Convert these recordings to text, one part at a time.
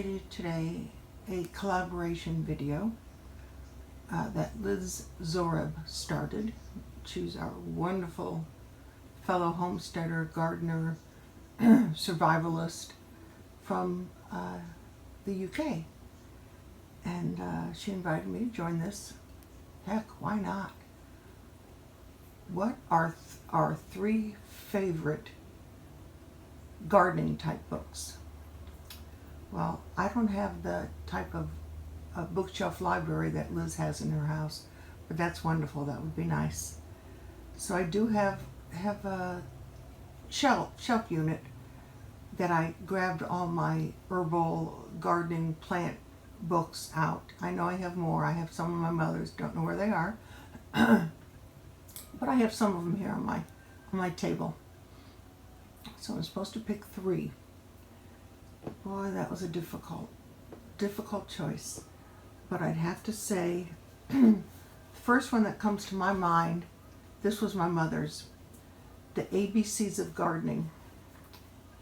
video today, a collaboration video that Liz Zorab started. She's our wonderful fellow homesteader, gardener, survivalist from the UK. And she invited me to join this. Heck, why not? What are our three favorite gardening type books? Well, I don't have the type of bookshelf library that Liz has in her house, but that's wonderful. That would be nice. So I do have a shelf unit that I grabbed all my herbal gardening plant books out. I know I have more. I have some of my mother's, don't know where they are. But I have some of them here on my table. So I'm supposed to pick three. Boy, that was a difficult choice. But I'd have to say, the first one that comes to my mind, this was my mother's, The ABCs of Gardening.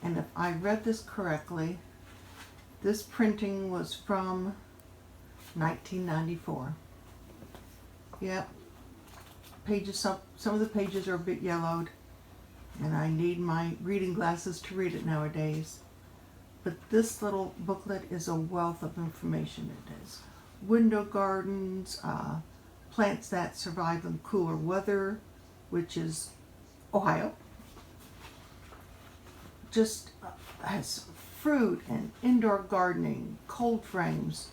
And if I read this correctly, this printing was from 1994. Yep. Pages, some of the pages are a bit yellowed, and I need my reading glasses to read it nowadays. But this little booklet is a wealth of information. It is window gardens, plants that survive in cooler weather, which is Ohio. Just has fruit and indoor gardening, cold frames.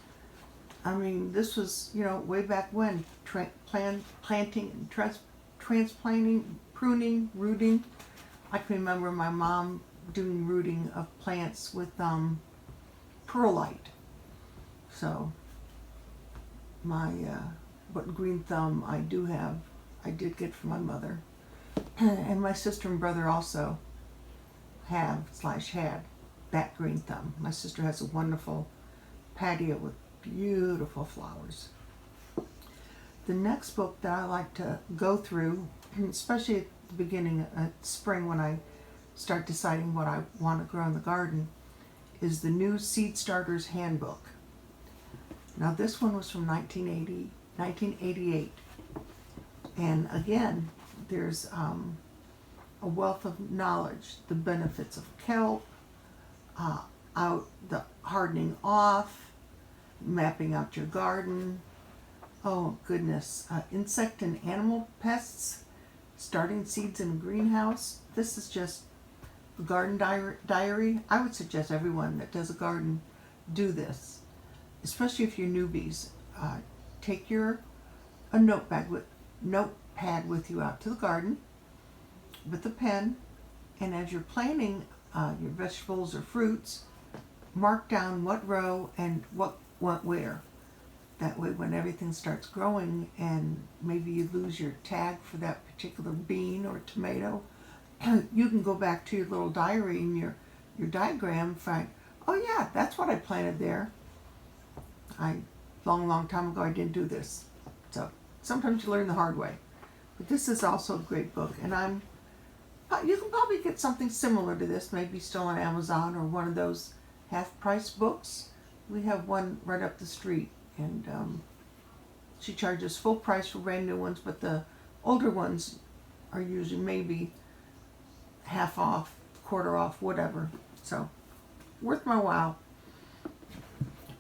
I mean, this was, way back when, planting and transplanting, pruning, rooting. I can remember my mom doing rooting of plants with perlite. So my what green thumb I did get from my mother. And my sister and brother also had that green thumb. My sister has a wonderful patio with beautiful flowers. The next book that I like to go through, especially at the beginning of spring when I start deciding what I want to grow in the garden, is the New Seed Starter's Handbook. Now this one was from 1988. And again, there's a wealth of knowledge, the benefits of kelp, the hardening off, mapping out your garden. Oh goodness, insect and animal pests, starting seeds in a greenhouse. This is just a garden diary. I would suggest everyone that does a garden do this, especially if you're newbies. Take a notepad with you out to the garden with a pen, and as you're planting your vegetables or fruits, mark down what row and what went where. That way when everything starts growing and maybe you lose your tag for that particular bean or tomato, you can go back to your little diary and your diagram and find, oh yeah, that's what I planted there. Long time ago I didn't do this. So sometimes you learn the hard way. But this is also a great book, and you can probably get something similar to this, maybe still on Amazon or one of those half-price books. We have one right up the street, and she charges full price for brand new ones, but the older ones are usually maybe half off, quarter off, whatever. So worth my while.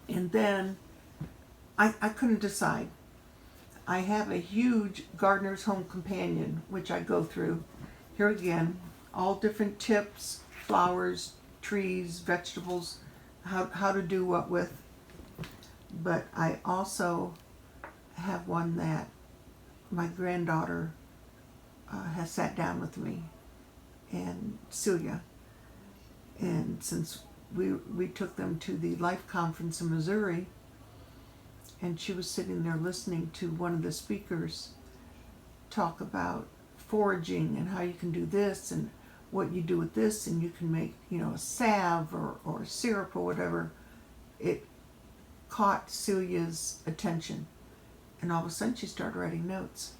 And then I couldn't decide. I have a huge Gardener's Home Companion, which I go through. Here again, all different tips, flowers, trees, vegetables, how to do what with. But I also have one that my granddaughter has sat down with me, and Celia. And since we took them to the Life Conference in Missouri, and she was sitting there listening to one of the speakers talk about foraging and how you can do this and what you do with this, and you can make, a salve or syrup or whatever. It caught Celia's attention, and all of a sudden she started writing notes.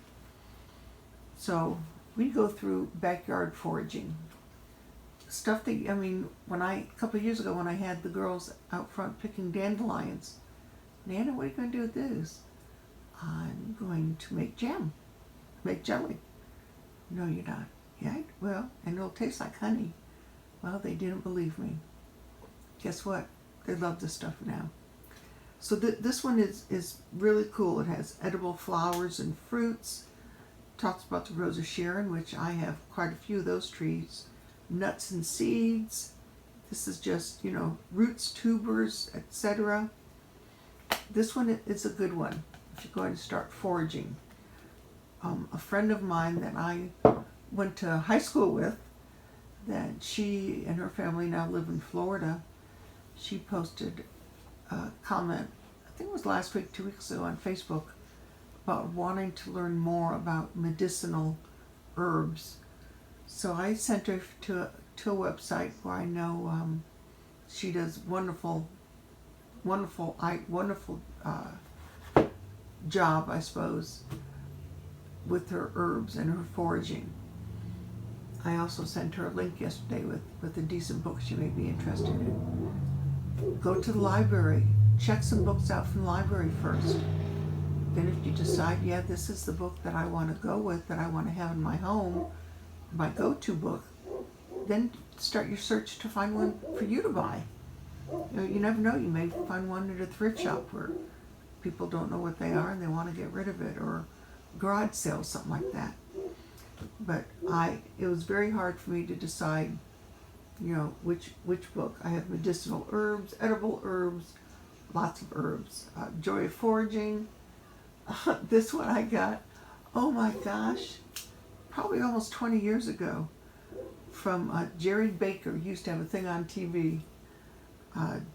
So we go through backyard foraging. stuff that, I mean, a couple of years ago when I had the girls out front picking dandelions, Nana, what are you going to do with this? I'm going to make jam, make jelly. No, you're not. Yeah, well, and it'll taste like honey. Well, they didn't believe me. Guess what? They love this stuff now. So this one is really cool. It has edible flowers and fruits. Talks about the Rose of Sharon, which I have quite a few of those trees. Nuts and seeds. This is just, roots, tubers, etc. This one is a good one if you're going to start foraging. A friend of mine that I went to high school with, that she and her family now live in Florida, she posted a comment, I think it was last week, 2 weeks ago on Facebook, about wanting to learn more about medicinal herbs. So I sent her to a website where I know she does wonderful job, I suppose, with her herbs and her foraging. I also sent her a link yesterday with a decent book she may be interested in. Go to the library. Check some books out from the library first. Then if you decide, yeah, this is the book that I want to go with, that I want to have in my home, my go-to book, then start your search to find one for you to buy. You never know, you may find one at a thrift shop where people don't know what they are and they want to get rid of it, or garage sale, something like that. But it was very hard for me to decide, which book. I have medicinal herbs, edible herbs, lots of herbs. Joy of Foraging. This one I got, oh my gosh, probably almost 20 years ago, from Jerry Baker. He used to have a thing on TV.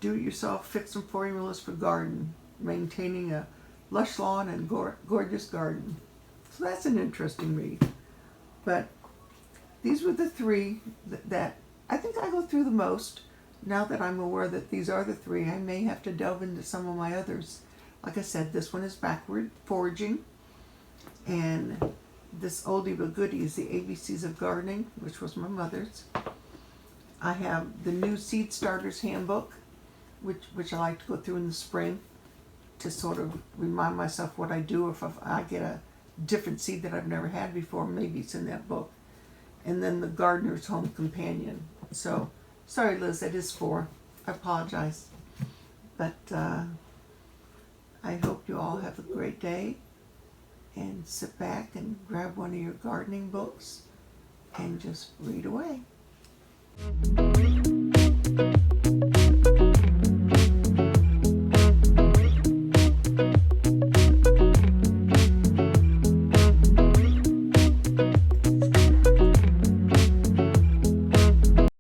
Do-it-yourself fix and formulas for garden, maintaining a lush lawn and gorgeous garden. So that's an interesting read. But these were the three that I think I go through the most. Now that I'm aware that these are the three, I may have to delve into some of my others. Like I said, this one is backward foraging. And this oldie but goodie is the ABCs of Gardening, which was my mother's. I have the new Seed Starters Handbook, which I like to go through in the spring to sort of remind myself what I do. If I get a different seed that I've never had before, maybe it's in that book. And then the Gardener's Home Companion. So, sorry Liz, that is 4. I apologize. But I hope you all have a great day, and sit back and grab one of your gardening books and just read away.